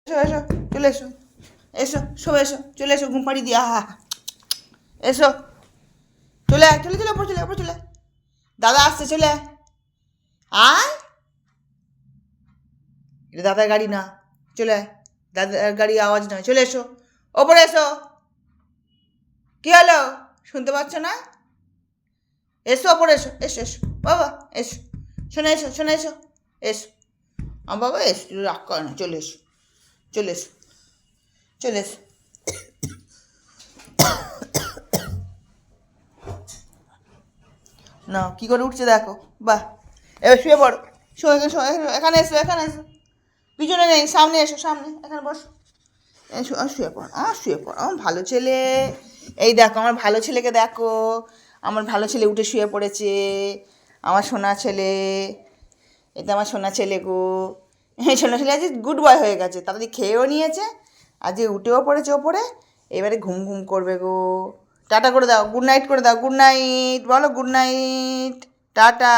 এসো এসো, চলে এসো, এসো শো, এসো চলে এসো, ঘুম পাড়ি দিয়া, হা, এসো, চলে আয়, চলে চলে, ওপর চলে, ওপর চলে, দাদা আসছে, চলে আয়, আয়, এটা দাদার গাড়ি না, চলে আয়, দাদার গাড়ি আওয়াজ নয়, চলে এসো, ওপরে এসো, কি হলো, শুনতে পাচ্ছ না? এসো ওপরে, এসো এসো এসো বাবা, এসো, শোনো, এসো শোনো, এসো, এসো, আমার বাবা, এসো, রাগ করে না, চলে এসো, চলে এসো, চলে এসো, না কী করে উঠছে দেখো, বাহ, এবার শুয়ে পড়ো, শো, এখানে শো, এখানে এসো, এখানে এসো, পিছনে নেই, সামনে এসো, সামনে, এখানে বসো, এসো, শুয়ে পড়ো, শুয়ে পড়ো, আমার ভালো ছেলে, এই দেখো আমার ভালো ছেলেকে দেখো, আমার ভালো ছেলে উঠে শুয়ে পড়েছে, আমার সোনা ছেলে, এটা আমার সোনা ছেলে গো, হ্যাঁ সোনা ছেলে আজ গুড বয় হয়ে গেছে, তাড়াতাড়ি খেয়েও নিয়েছে, আজ উঠেও পড়েছে ওপরে, এবারে ঘুম ঘুম করবে গো, টাটা করে দাও, গুড নাইট করে দাও, গুড নাইট বলো, গুড নাইট, টাটা।